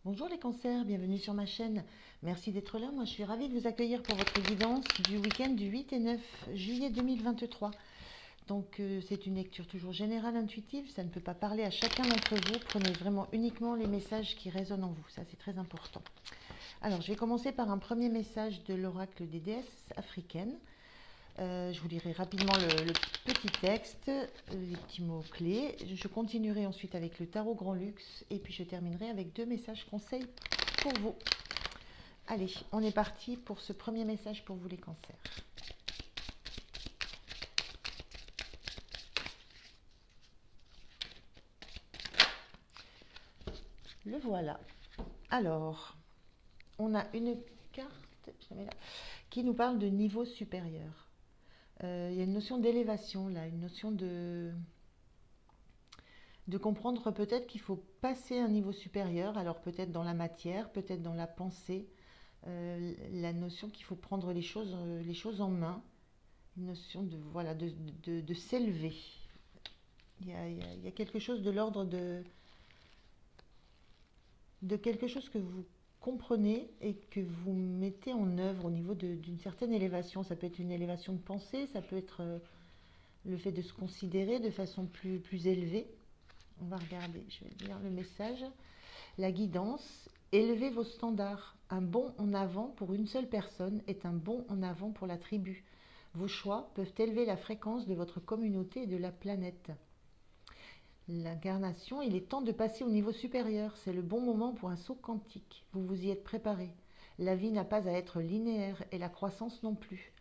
Bonjour les cancers, bienvenue sur ma chaîne. Merci d'être là. Moi, je suis ravie de vous accueillir pour votre guidance du week-end du 8 et 9 juillet 2023. Donc, c'est une lecture toujours générale, intuitive. Ça ne peut pas parler à chacun d'entre vous. Prenez vraiment uniquement les messages qui résonnent en vous. Ça, c'est très important. Alors, je vais commencer par un premier message de l'oracle des déesses africaines. Je vous lirai rapidement le petit texte, les petits mots-clés. Je continuerai ensuite avec le tarot Grand Luxe et puis je terminerai avec 2 messages conseils pour vous. Allez, on est parti pour ce premier message pour vous les cancers. Le voilà. Alors, on a une carte qui nous parle de niveau supérieur. Il y a une notion d'élévation là, une notion de comprendre peut-être qu'il faut passer à un niveau supérieur, alors peut-être dans la matière, peut-être dans la pensée, la notion qu'il faut prendre les choses en main, une notion de, voilà, de s'élever. Il y a quelque chose de l'ordre de quelque chose que vous comprenez et que vous mettez en œuvre au niveau d'une certaine élévation. Ça peut être une élévation de pensée, ça peut être le fait de se considérer de façon plus élevée. On va regarder, je vais lire le message. La guidance, élevez vos standards. Un bond en avant pour une seule personne est un bond en avant pour la tribu. Vos choix peuvent élever la fréquence de votre communauté et de la planète. L'incarnation, il est temps de passer au niveau supérieur. C'est le bon moment pour un saut quantique. Vous vous y êtes préparé. La vie n'a pas à être linéaire et la croissance non plus.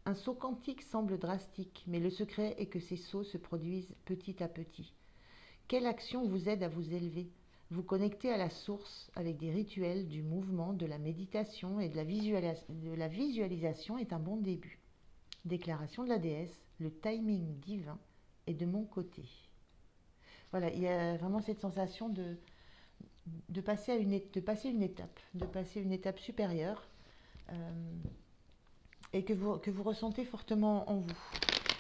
Un saut quantique semble drastique, mais le secret est que ces sauts se produisent petit à petit. Quelle action vous aide à vous élever? Vous connecter à la source avec des rituels, du mouvement, de la méditation et de la visualisation est un bon début. Déclaration de la déesse, le timing divin est de mon côté. Voilà, il y a vraiment cette sensation de passer une étape supérieure et que vous ressentez fortement en vous.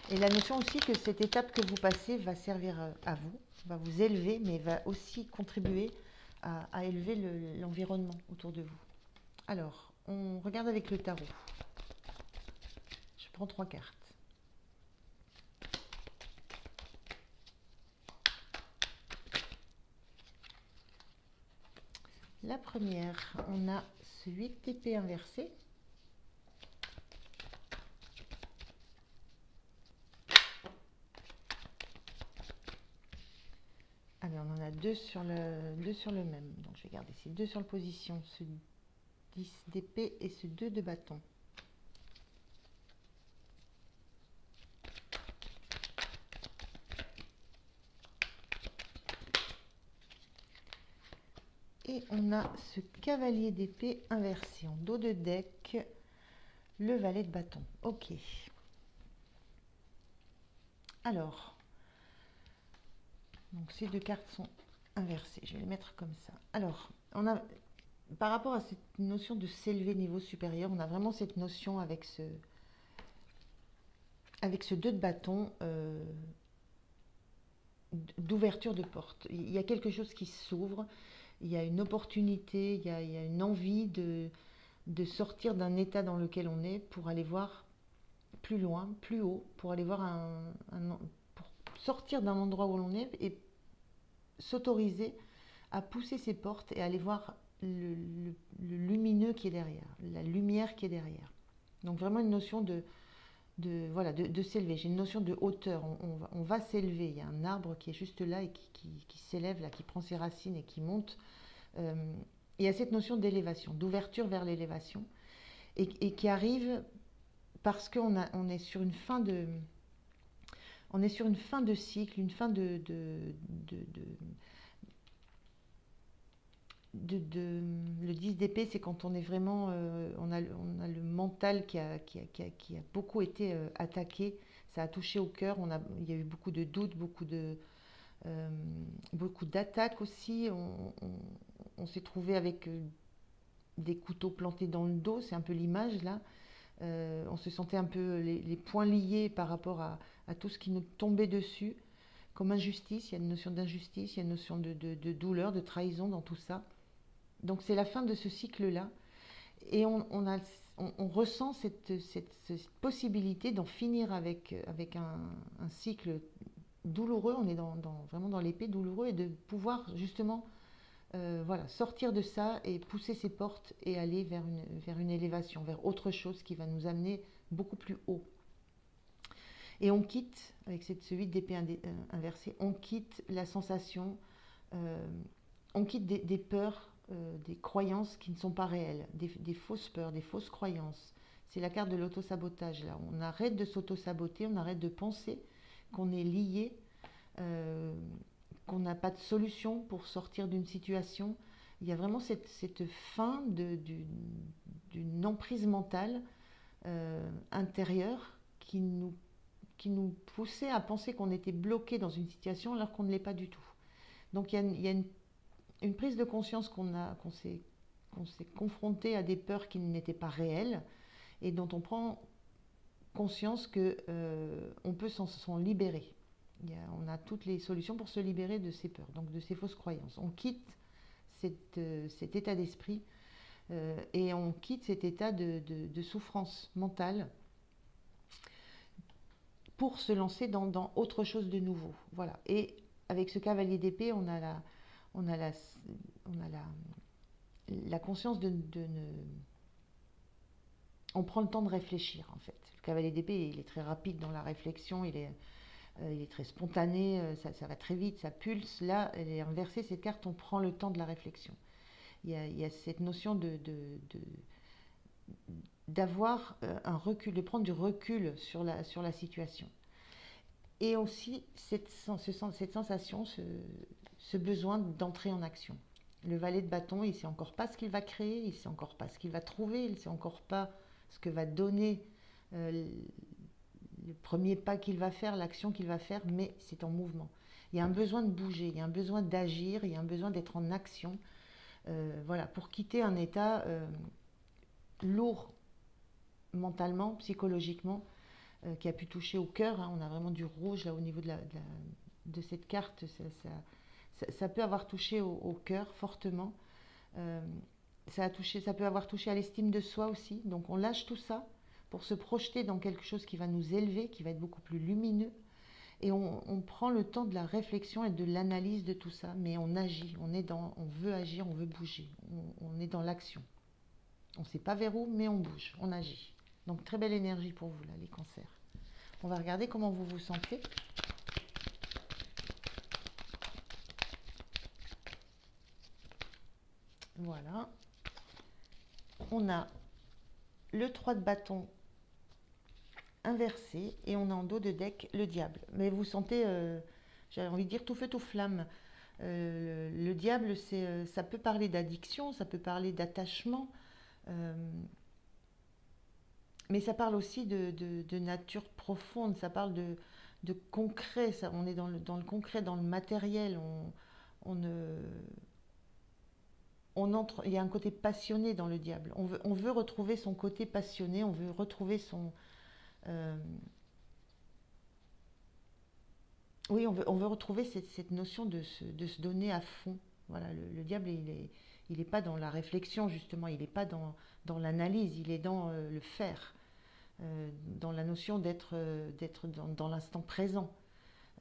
Et la notion aussi que cette étape que vous passez va servir à vous, va vous élever, mais va aussi contribuer à élever l'environnement autour de vous. Alors, on regarde avec le tarot. Je prends 3 cartes. La première, on a ce 8 d'épée inversé. Alors, on en a 2 sur le même. Donc, je vais garder ces 2 sur le position. Ce 10 d'épée et ce 2 de bâton. Et on a ce cavalier d'épée inversé en dos de deck, le valet de bâton. Ok. Alors, donc ces 2 cartes sont inversées. Je vais les mettre comme ça. Alors, on a, par rapport à cette notion de s'élever niveau supérieur, on a vraiment cette notion avec ce 2 de bâton d'ouverture de porte. Il y a quelque chose qui s'ouvre. Il y a une opportunité, il y a une envie de sortir d'un état dans lequel on est pour aller voir plus loin, plus haut, pour aller voir pour sortir d'un endroit où l'on est et s'autoriser à pousser ses portes et aller voir le lumineux qui est derrière, la lumière qui est derrière. Donc vraiment une notion de s'élever. J'ai une notion de hauteur. On va s'élever. Il y a un arbre qui est juste là et qui s'élève, là, qui prend ses racines et qui monte. Il y a cette notion d'élévation, d'ouverture vers l'élévation, et qui arrive parce qu'on est sur une fin de, cycle, une fin le 10 d'épée, c'est quand on est vraiment, on a le mental qui a beaucoup été attaqué, ça a touché au cœur, il y a eu beaucoup de doutes, beaucoup d'attaques aussi, on s'est trouvé avec des couteaux plantés dans le dos, c'est un peu l'image là, on se sentait un peu les poings liés par rapport à tout ce qui nous tombait dessus, comme injustice, il y a une notion d'injustice, il y a une notion de douleur, de trahison dans tout ça. Donc c'est la fin de ce cycle-là. Et on ressent cette possibilité d'en finir avec un cycle douloureux. On est vraiment dans l'épée douloureux et de pouvoir justement voilà, sortir de ça et pousser ses portes et aller vers une élévation, vers autre chose qui va nous amener beaucoup plus haut. Et on quitte, avec ce 8 d'épée inversé, on quitte la sensation, on quitte des peurs, des croyances qui ne sont pas réelles, des fausses peurs, des fausses croyances. C'est la carte de l'auto-sabotage là. On arrête de s'auto-saboter, on arrête de penser qu'on est lié, qu'on n'a pas de solution pour sortir d'une situation. Il y a vraiment cette fin d'une emprise mentale intérieure qui nous poussait à penser qu'on était bloqué dans une situation alors qu'on ne l'est pas du tout. Donc il y a une prise de conscience qu'on s'est confronté à des peurs qui n'étaient pas réelles et dont on prend conscience qu'on peut s'en libérer. On a toutes les solutions pour se libérer de ces peurs, donc de ces fausses croyances. On quitte cet état d'esprit et on quitte cet état de souffrance mentale pour se lancer dans autre chose de nouveau. Voilà. Et avec ce cavalier d'épée, on a la conscience on prend le temps de réfléchir en fait. Le cavalier d'épée, il est très rapide dans la réflexion, il est très spontané, ça va très vite, ça pulse. Là, elle est inversée, cette carte, on prend le temps de la réflexion. Il y a cette notion d'avoir un recul, de prendre du recul sur la situation. Et aussi cette sensation, ce besoin d'entrer en action. Le valet de bâton, il ne sait encore pas ce qu'il va créer, il ne sait encore pas ce qu'il va trouver, il ne sait encore pas ce que va donner le premier pas qu'il va faire, l'action qu'il va faire, mais c'est en mouvement. Il y a un besoin de bouger, il y a un besoin d'agir, il y a un besoin d'être en action, voilà, pour quitter un état lourd mentalement, psychologiquement, qui a pu toucher au cœur. Hein. On a vraiment du rouge là au niveau de cette carte. Ça peut avoir touché au cœur fortement. Ça peut avoir touché à l'estime de soi aussi. Donc on lâche tout ça pour se projeter dans quelque chose qui va nous élever, qui va être beaucoup plus lumineux. Et on prend le temps de la réflexion et de l'analyse de tout ça, mais on agit, on veut agir, on veut bouger, on est dans l'action. On ne sait pas vers où, mais on bouge, on agit. Donc très belle énergie pour vous là, les cancers. On va regarder comment vous vous sentez. Voilà. On a le 3 de bâton inversé et on a en dos de deck le diable. Mais vous sentez, j'avais envie de dire tout feu tout flamme. Le diable, ça peut parler d'addiction, ça peut parler d'attachement, mais ça parle aussi de nature profonde, ça parle de concret, on est dans le concret, dans le matériel, il y a un côté passionné dans le diable. On veut retrouver son côté passionné, on veut retrouver oui, on veut retrouver cette notion de se donner à fond. Voilà, le diable, il est pas dans la réflexion, justement, il n'est pas dans l'analyse, il est dans le faire, dans la notion d'être dans l'instant présent.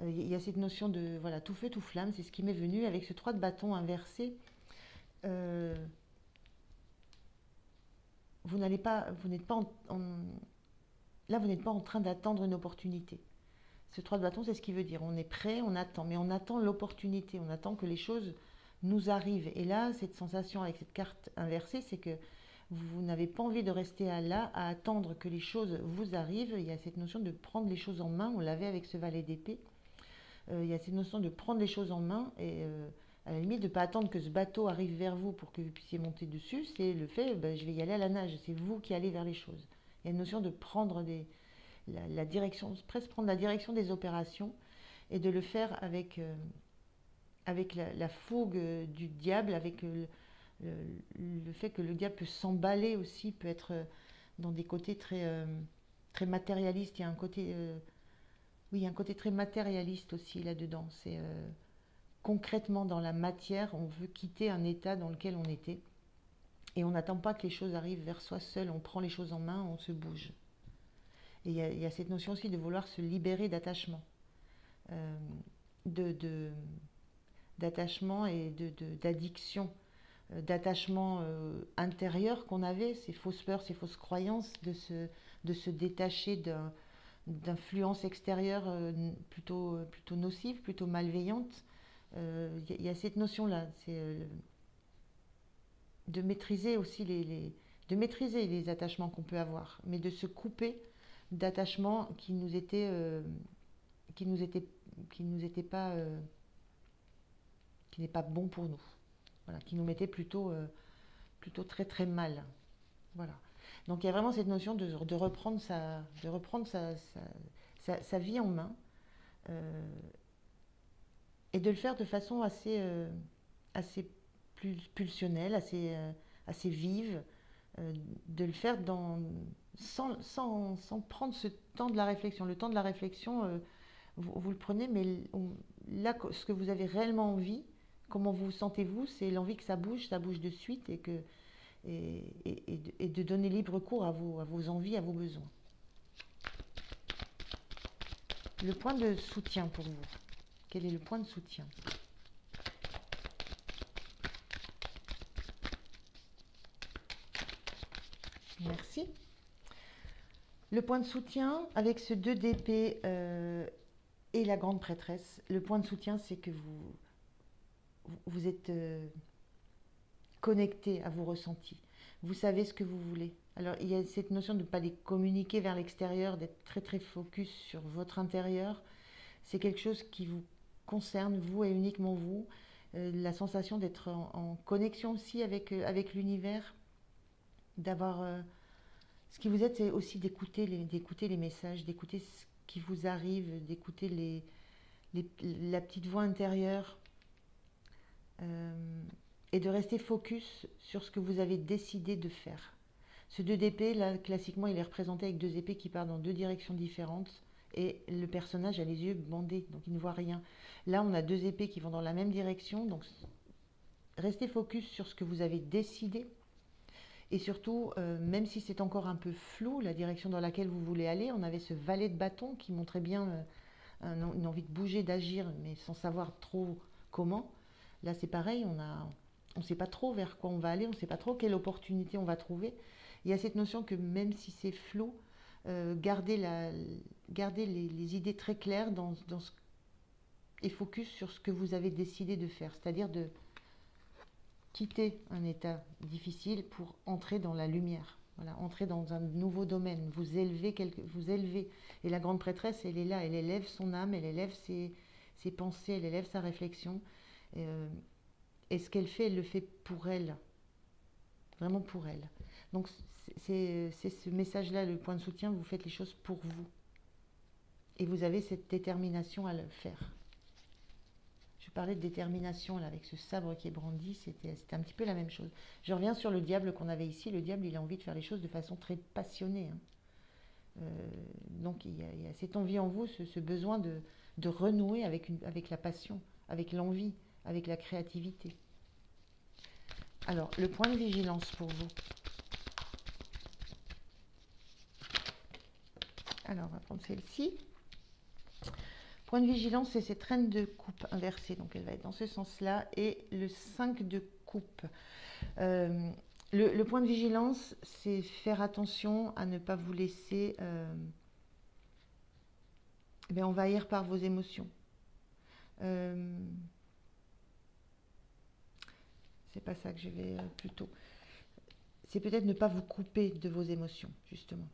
Il y a cette notion de voilà, tout feu, tout flamme, c'est ce qui m'est venu avec ce 3 de bâton inversé. Vous n'êtes pas là, vous n'êtes pas en train d'attendre une opportunité. Ce 3 de bâton, c'est ce qui veut dire. On est prêt, on attend, mais on attend l'opportunité, on attend que les choses nous arrivent. Et là, cette sensation avec cette carte inversée, c'est que vous n'avez pas envie de rester là à attendre que les choses vous arrivent. Il y a cette notion de prendre les choses en main, on l'avait avec ce valet d'épée. Il y a cette notion de prendre les choses en main et à la limite de ne pas attendre que ce bateau arrive vers vous pour que vous puissiez monter dessus. C'est le fait, je vais y aller à la nage, c'est vous qui allez vers les choses. Il y a une notion de prendre la direction, presque prendre la direction des opérations et de le faire avec la fougue du diable, avec le fait que le diable peut s'emballer aussi, peut être dans des côtés très matérialistes. Il y a un côté, oui, il y a un côté très matérialiste aussi là-dedans. C'est concrètement dans la matière, on veut quitter un état dans lequel on était. Et on n'attend pas que les choses arrivent vers soi seul, on prend les choses en main, on se bouge. Et il y a cette notion aussi de vouloir se libérer d'attachement. Euh, de, de- D'attachement et d'addiction, d'attachement intérieur qu'on avait, ces fausses peurs, ces fausses croyances, de se détacher d'influences extérieures plutôt nocives, plutôt malveillantes. Il y a cette notion-là, c'est de maîtriser aussi de maîtriser les attachements qu'on peut avoir, mais de se couper d'attachements qui nous étaient, qui nous étaient pas, qui n'est pas bon pour nous, voilà, qui nous mettait plutôt très très mal, voilà. Donc il y a vraiment cette notion de reprendre sa vie en main, euh, et de le faire de façon assez pulsionnelle, assez vive, de le faire sans prendre ce temps de la réflexion. Le temps de la réflexion, vous le prenez, mais là, ce que vous avez réellement envie, comment vous sentez-vous, c'est l'envie que ça bouge de suite et de donner libre cours à vos envies, à vos besoins. Le point de soutien pour vous. Quel est le point de soutien? Merci. Le point de soutien, avec ce 2 d'épée et la grande prêtresse, le point de soutien, c'est que vous êtes connecté à vos ressentis. Vous savez ce que vous voulez. Alors, il y a cette notion de ne pas les communiquer vers l'extérieur, d'être très très focus sur votre intérieur. C'est quelque chose qui vous concerne, vous et uniquement vous. La sensation d'être en connexion aussi avec l'univers, d'avoir... ce qui vous aide, c'est aussi d'écouter les messages, d'écouter ce qui vous arrive, d'écouter la petite voix intérieure, et de rester focus sur ce que vous avez décidé de faire. Ce 2 d'épée, là, classiquement, il est représenté avec 2 épées qui partent dans 2 directions différentes, et le personnage a les yeux bandés, donc il ne voit rien. Là, on a 2 épées qui vont dans la même direction, donc restez focus sur ce que vous avez décidé. Et surtout, même si c'est encore un peu flou, la direction dans laquelle vous voulez aller, on avait ce valet de bâton qui montrait bien une envie de bouger, d'agir, mais sans savoir trop comment. Là, c'est pareil, on ne sait pas trop vers quoi on va aller, on ne sait pas trop quelle opportunité on va trouver. Il y a cette notion que même si c'est flou, gardez les idées très claires et focus sur ce que vous avez décidé de faire, c'est-à-dire de quitter un état difficile pour entrer dans la lumière. Voilà, entrer dans un nouveau domaine, vous élevez. Et la grande prêtresse, elle est là, elle élève son âme, elle élève ses pensées, elle élève sa réflexion. Et ce qu'elle fait, elle le fait pour elle, vraiment pour elle. Donc c'est ce message-là, le point de soutien, vous faites les choses pour vous. Et vous avez cette détermination à le faire. Je parlais de détermination là, avec ce sabre qui est brandi, c'était un petit peu la même chose. Je reviens sur le diable qu'on avait ici. Le diable, il a envie de faire les choses de façon très passionnée, hein. Donc il y a cette envie en vous, ce besoin de renouer avec la passion, avec l'envie, avec la créativité. Alors, le point de vigilance pour vous. Alors, on va prendre celle-ci. Point de vigilance, c'est cette reine de coupe inversée, donc elle va être dans ce sens-là, et le 5 de coupe. Le point de vigilance, c'est faire attention à ne pas vous laisser envahir par vos émotions. C'est pas ça que je vais plutôt. C'est peut-être ne pas vous couper de vos émotions, justement.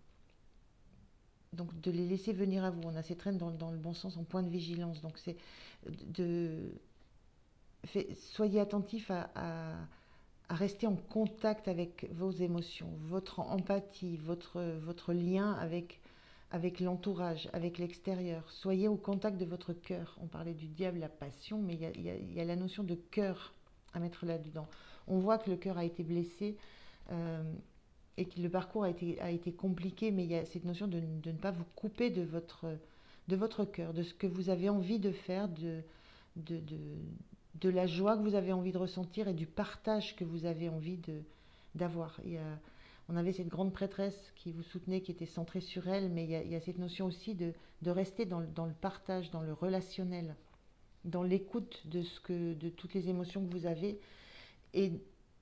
Donc de les laisser venir à vous. On a cette reine dans le bon sens, en point de vigilance. Donc c'est soyez attentif à rester en contact avec vos émotions, votre empathie, votre lien avec l'entourage, avec l'extérieur. Soyez au contact de votre cœur. On parlait du diable, la passion, mais il y a la notion de cœur à mettre là-dedans. On voit que le cœur a été blessé et que le parcours a été compliqué, mais il y a cette notion de ne pas vous couper de votre cœur, de ce que vous avez envie de faire, de la joie que vous avez envie de ressentir et du partage que vous avez envie d'avoir. On avait cette grande prêtresse qui vous soutenait, qui était centrée sur elle, mais il y a cette notion aussi de rester dans le partage, dans le relationnel, dans l'écoute de toutes les émotions que vous avez, et,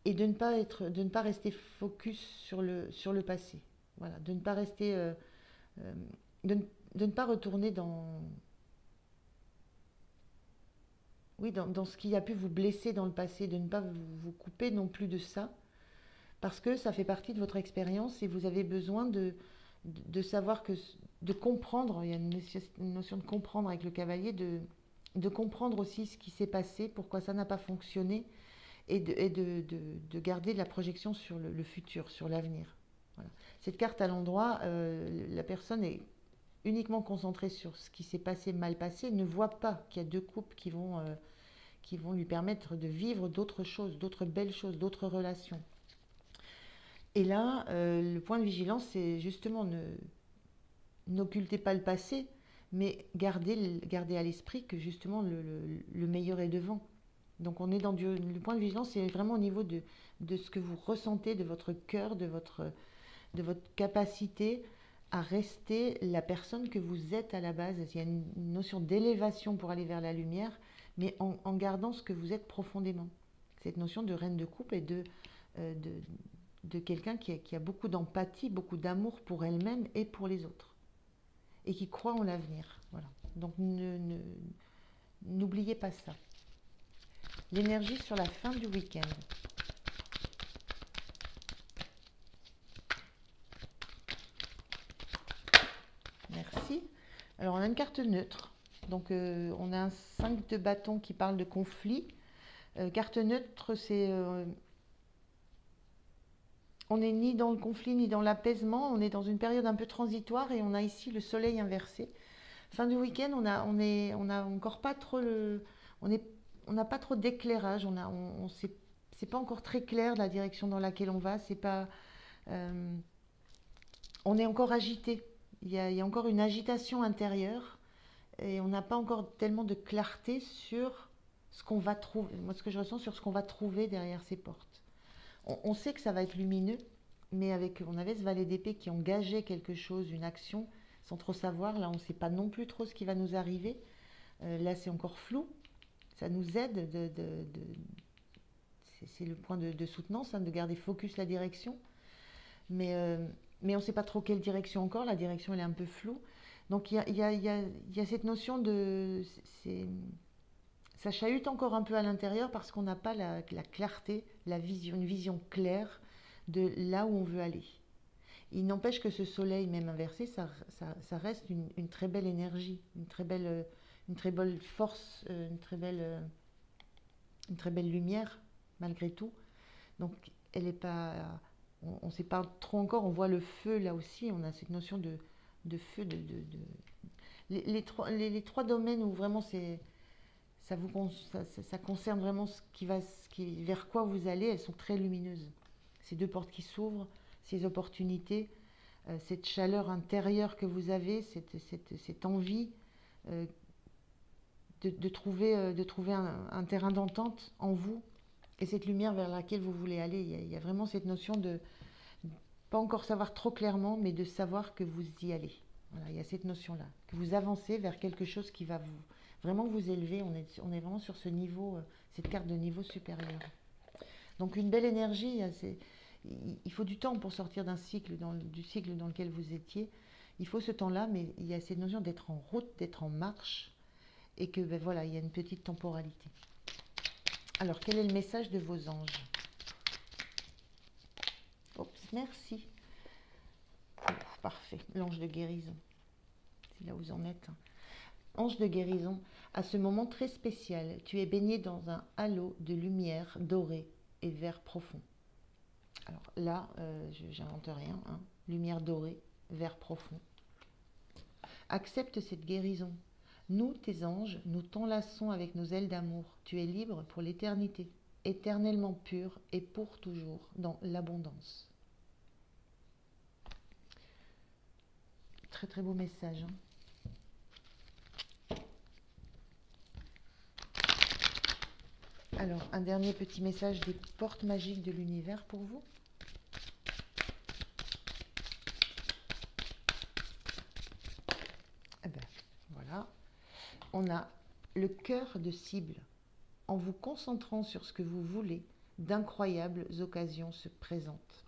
et de ne pas rester focus sur le passé. Voilà, de ne pas rester, de, de ne pas retourner oui, dans ce qui a pu vous blesser dans le passé, de ne pas vous couper non plus de ça, parce que ça fait partie de votre expérience et vous avez besoin de savoir de comprendre, il y a une notion de comprendre avec le cavalier, de comprendre aussi ce qui s'est passé, pourquoi ça n'a pas fonctionné, et de garder la projection sur le futur, sur l'avenir. Voilà. Cette carte à l'endroit, la personne est uniquement concentrée sur ce qui s'est passé, mal passé, ne voit pas qu'il y a deux coupes qui vont lui permettre de vivre d'autres choses, d'autres belles choses, d'autres relations. Et là, le point de vigilance, c'est justement n'occultez pas le passé, mais gardez à l'esprit que justement le meilleur est devant. Donc on est dans le point de vigilance, c'est vraiment au niveau de ce que vous ressentez, de votre cœur, de votre capacité à rester la personne que vous êtes à la base. Il y a une notion d'élévation pour aller vers la lumière, mais en gardant ce que vous êtes profondément. Cette notion de reine de coupe et de quelqu'un qui a beaucoup d'empathie, beaucoup d'amour pour elle-même et pour les autres, et qui croit en l'avenir. Voilà. Donc n'oubliez pas ça. L'énergie sur la fin du week-end. Merci. Alors on a une carte neutre. Donc on a un 5 de bâton qui parle de conflit. Carte neutre, c'est... on n'est ni dans le conflit ni dans l'apaisement. On est dans une période un peu transitoire et on a ici le soleil inversé. Fin du week-end, on a encore pas trop on n'a pas trop d'éclairage. C'est pas encore très clair la direction dans laquelle on va. C'est pas... on est encore agité. Il y a encore une agitation intérieure et on n'a pas encore tellement de clarté sur ce qu'on va trouver. Moi, ce que je ressens sur ce qu'on va trouver derrière ces portes. On sait que ça va être lumineux, mais on avait ce valet d'épée qui engageait quelque chose, une action, sans trop savoir. Là, on ne sait pas non plus trop ce qui va nous arriver. Là, c'est encore flou. Ça nous aide. C'est le point de soutenance, hein, de garder focus la direction. Mais on ne sait pas trop quelle direction encore. La direction, elle est un peu floue. Donc, il y a cette notion ça chahute encore un peu à l'intérieur parce qu'on n'a pas la clarté, une vision claire de là où on veut aller. Il n'empêche que ce soleil, même inversé, ça reste une très belle énergie, une très belle force, une très belle lumière, malgré tout. Donc, elle n'est pas... On ne sait pas trop encore, on voit le feu là aussi, on a cette notion de feu. Les trois domaines où vraiment ça concerne vraiment vers quoi vous allez, elles sont très lumineuses. Ces deux portes qui s'ouvrent, ces opportunités, cette chaleur intérieure que vous avez, cette envie de trouver un terrain d'entente en vous et cette lumière vers laquelle vous voulez aller. Il y a vraiment cette notion de pas encore savoir trop clairement, mais de savoir que vous y allez. Voilà, il y a cette notion-là, que vous avancez vers quelque chose qui va vraiment vous élever. On est vraiment sur ce niveau, cette carte de niveau supérieur. Donc une belle énergie. Il faut du temps pour sortir du cycle dans lequel vous étiez. Il faut ce temps-là, mais il y a cette notion d'être en route, d'être en marche, et que voilà, il y a une petite temporalité. Alors, quel est le message de vos anges? Oups, merci. Ouf, parfait, l'ange de guérison. C'est là où vous en êtes. Ange de guérison, à ce moment très spécial, tu es baigné dans un halo de lumière dorée et vert profond. Alors là, j'invente rien, hein. Lumière dorée, vert profond. Accepte cette guérison. Nous, tes anges, nous t'enlaçons avec nos ailes d'amour. Tu es libre pour l'éternité, éternellement pur et pour toujours dans l'abondance. Très très beau message. Hein. Alors, un dernier petit message des portes magiques de l'univers pour vous. Eh ben, voilà. On a le cœur de cible. En vous concentrant sur ce que vous voulez, d'incroyables occasions se présentent.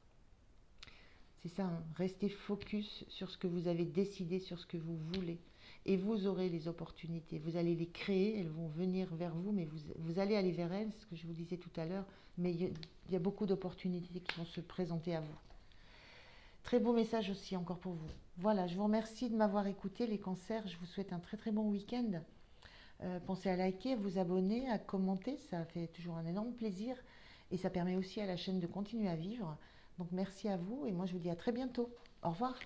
C'est ça, hein, restez focus sur ce que vous avez décidé, sur ce que vous voulez. Et vous aurez les opportunités. Vous allez les créer, elles vont venir vers vous, mais vous allez aller vers elles, c'est ce que je vous disais tout à l'heure. Mais il y a beaucoup d'opportunités qui vont se présenter à vous. Très beau message aussi encore pour vous. Voilà, je vous remercie de m'avoir écouté les cancers. Je vous souhaite un très très bon week-end. Pensez à liker, à vous abonner, à commenter, ça fait toujours un énorme plaisir et ça permet aussi à la chaîne de continuer à vivre. Donc merci à vous et moi je vous dis à très bientôt. Au revoir.